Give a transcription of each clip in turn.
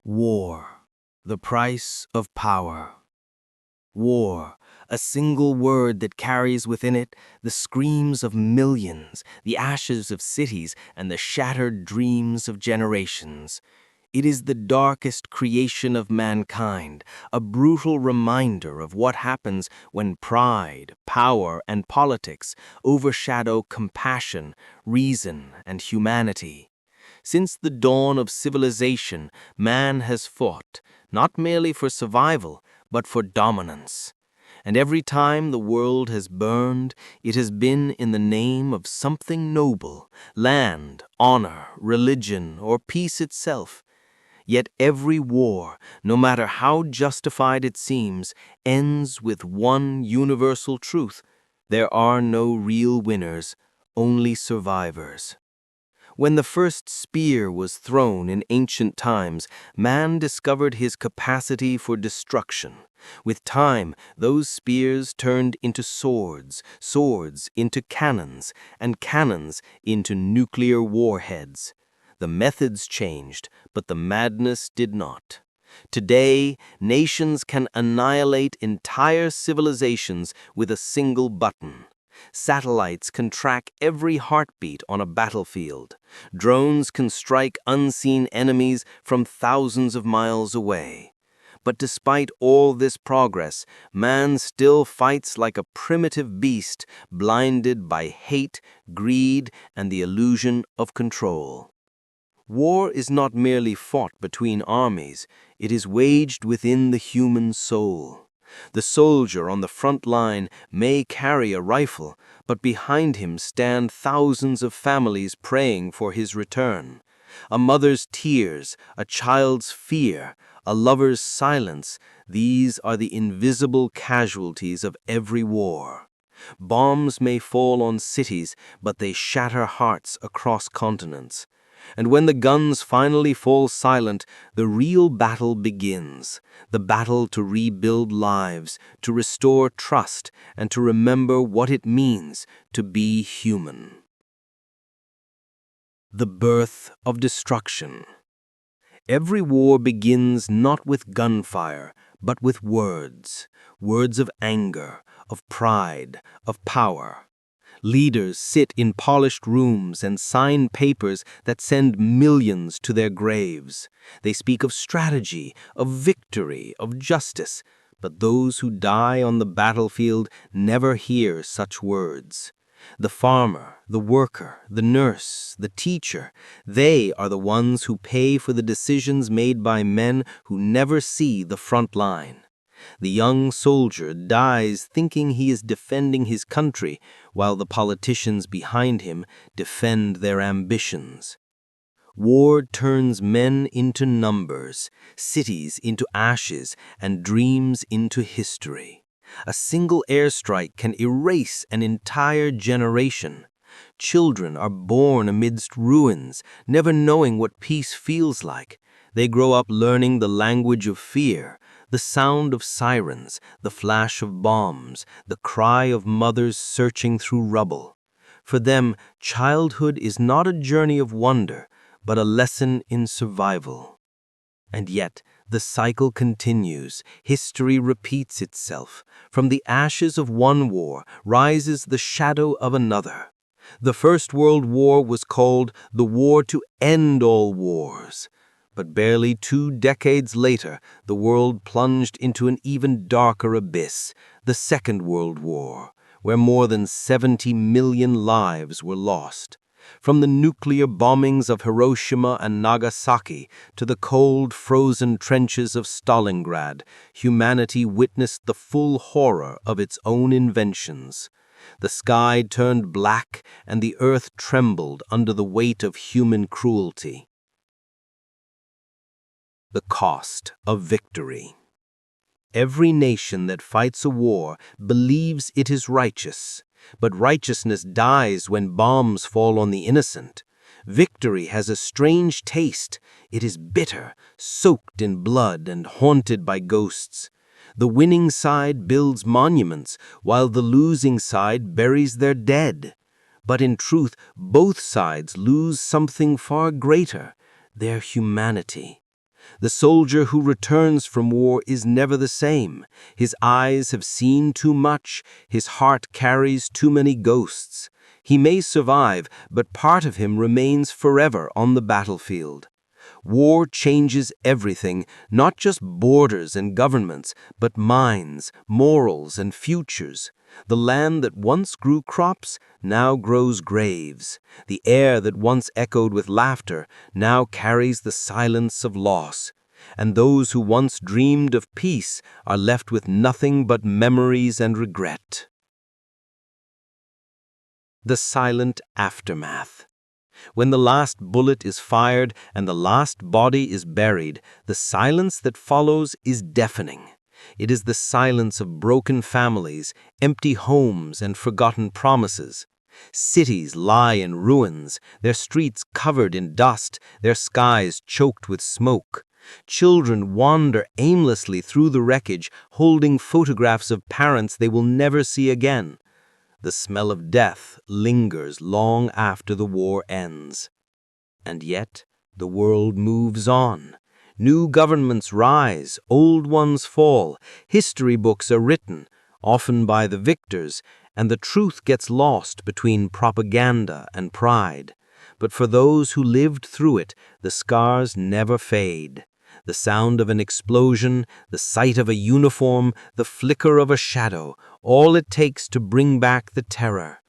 War, the price of power. War, a single word that carries within it the screams of millions, the ashes of cities, and the shattered dreams of generations. It is the darkest creation of mankind, a brutal reminder of what happens when pride, power, and politics overshadow compassion, reason, and humanity. Since the dawn of civilization, man has fought, not merely for survival, but for dominance. And every time the world has burned, it has been in the name of something noble, land, honor, religion, or peace itself. Yet every war, no matter how justified it seems, ends with one universal truth: there are no real winners, only survivors. When the first spear was thrown in ancient times, man discovered his capacity for destruction. With time, those spears turned into swords, swords into cannons, and cannons into nuclear warheads. The methods changed, but the madness did not. Today, nations can annihilate entire civilizations with a single button. Satellites can track every heartbeat on a battlefield. Drones can strike unseen enemies from thousands of miles away. But despite all this progress, man still fights like a primitive beast, blinded by hate, greed, and the illusion of control. War is not merely fought between armies, it is waged within the human soul. The soldier on the front line may carry a rifle, but behind him stand thousands of families praying for his return. A mother's tears, a child's fear, a lover's silence, these are the invisible casualties of every war. Bombs may fall on cities, but they shatter hearts across continents. And when the guns finally fall silent, the real battle begins. The battle to rebuild lives, to restore trust, and to remember what it means to be human. The birth of destruction. Every war begins not with gunfire, but with words. Words of anger, of pride, of power. Leaders sit in polished rooms and sign papers that send millions to their graves. They speak of strategy, of victory, of justice, but those who die on the battlefield never hear such words. The farmer, the worker, the nurse, the teacher, they are the ones who pay for the decisions made by men who never see the front line. The young soldier dies thinking he is defending his country, while the politicians behind him defend their ambitions. War turns men into numbers, cities into ashes, and dreams into history. A single airstrike can erase an entire generation. Children are born amidst ruins, never knowing what peace feels like. They grow up learning the language of fear, the sound of sirens, the flash of bombs, the cry of mothers searching through rubble. For them, childhood is not a journey of wonder, but a lesson in survival. And yet, the cycle continues. History repeats itself. From the ashes of one war rises the shadow of another. The First World War was called the war to end all wars. But barely 2 decades later, the world plunged into an even darker abyss, the Second World War, where more than 70 million lives were lost. From the nuclear bombings of Hiroshima and Nagasaki to the cold, frozen trenches of Stalingrad, humanity witnessed the full horror of its own inventions. The sky turned black and the earth trembled under the weight of human cruelty. The cost of victory. Every nation that fights a war believes it is righteous, but righteousness dies when bombs fall on the innocent. Victory has a strange taste. It is bitter, soaked in blood and haunted by ghosts. The winning side builds monuments, while the losing side buries their dead. But in truth, both sides lose something far greater: their humanity. The soldier who returns from war is never the same. His eyes have seen too much, his heart carries too many ghosts. He may survive, but part of him remains forever on the battlefield. War changes everything, not just borders and governments, but minds, morals, and futures. The land that once grew crops now grows graves. The air that once echoed with laughter now carries the silence of loss. And those who once dreamed of peace are left with nothing but memories and regret. The silent aftermath. When the last bullet is fired and the last body is buried, the silence that follows is deafening. It is the silence of broken families, empty homes, and forgotten promises. Cities lie in ruins, their streets covered in dust, their skies choked with smoke. Children wander aimlessly through the wreckage, holding photographs of parents they will never see again. The smell of death lingers long after the war ends. And yet, the world moves on. New governments rise, old ones fall, history books are written, often by the victors, and the truth gets lost between propaganda and pride. But for those who lived through it, the scars never fade. The sound of an explosion, the sight of a uniform, the flicker of a shadow, all it takes to bring back the terror.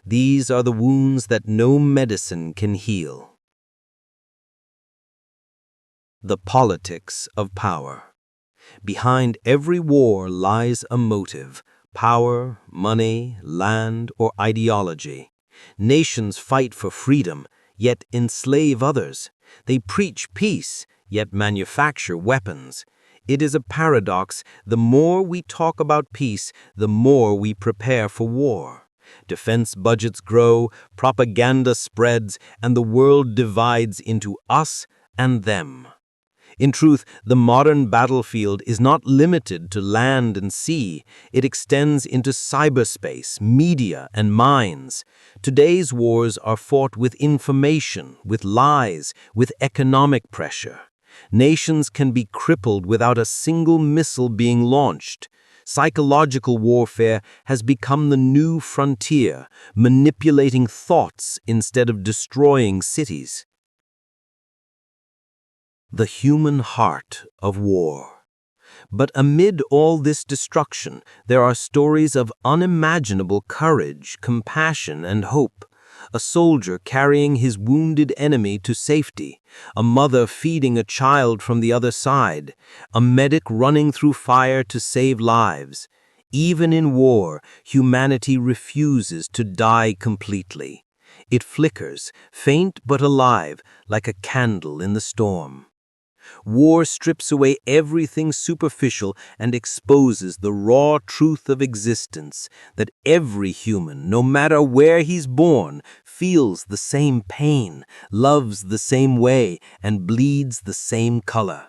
These are the wounds that no medicine can heal. The politics of power. Behind every war lies a motive: power, money, land, or ideology. Nations fight for freedom, yet enslave others. They preach peace, yet manufacture weapons. It is a paradox. The more we talk about peace, the more we prepare for war. Defense budgets grow, propaganda spreads, and the world divides into us and them. In truth, the modern battlefield is not limited to land and sea. It extends into cyberspace, media, and minds. Today's wars are fought with information, with lies, with economic pressure. Nations can be crippled without a single missile being launched. Psychological warfare has become the new frontier, manipulating thoughts instead of destroying cities. The human heart of war. But amid all this destruction, there are stories of unimaginable courage, compassion, and hope. A soldier carrying his wounded enemy to safety, a mother feeding a child from the other side, a medic running through fire to save lives. Even in war, humanity refuses to die completely. It flickers, faint but alive, like a candle in the storm. War strips away everything superficial and exposes the raw truth of existence, that every human, no matter where he's born, feels the same pain, loves the same way, and bleeds the same color.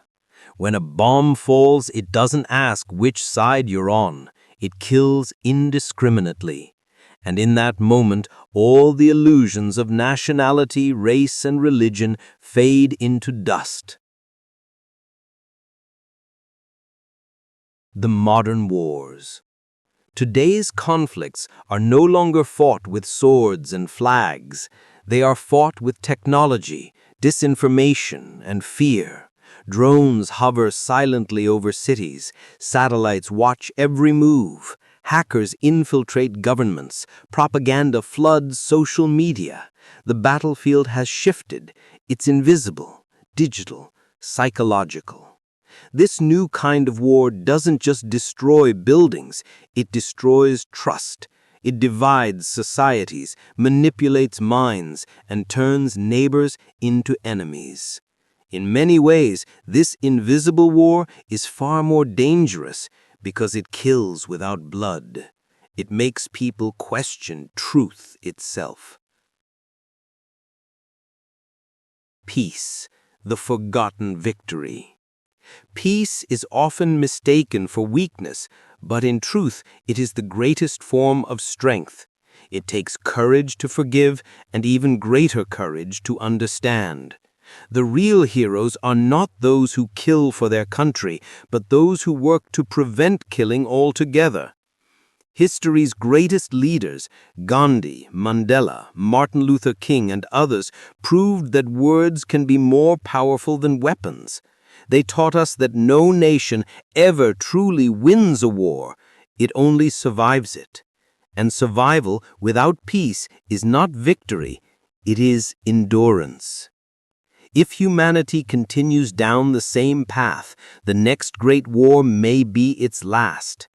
When a bomb falls, it doesn't ask which side you're on. It kills indiscriminately. And in that moment, all the illusions of nationality, race, and religion fade into dust. The modern wars. Today's conflicts are no longer fought with swords and flags. They are fought with technology, disinformation, and fear. Drones hover silently over cities. Satellites watch every move. Hackers infiltrate governments. Propaganda floods social media. The battlefield has shifted. It's invisible, digital, psychological. This new kind of war doesn't just destroy buildings, it destroys trust. It divides societies, manipulates minds, and turns neighbors into enemies. In many ways, this invisible war is far more dangerous because it kills without blood. It makes people question truth itself. Peace, the forgotten victory. Peace is often mistaken for weakness, but in truth, it is the greatest form of strength. It takes courage to forgive and even greater courage to understand. The real heroes are not those who kill for their country, but those who work to prevent killing altogether. History's greatest leaders, Gandhi, Mandela, Martin Luther King, and others, proved that words can be more powerful than weapons. They taught us that no nation ever truly wins a war, it only survives it. And survival without peace is not victory, it is endurance. If humanity continues down the same path, the next great war may be its last.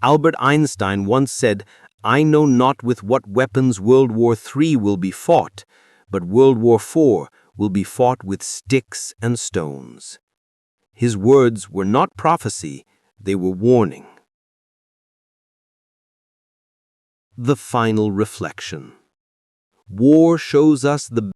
Albert Einstein once said, "I know not with what weapons World War III will be fought, but World War IV will be fought with sticks and stones." His words were not prophecy, they were warning. The final reflection. War shows us the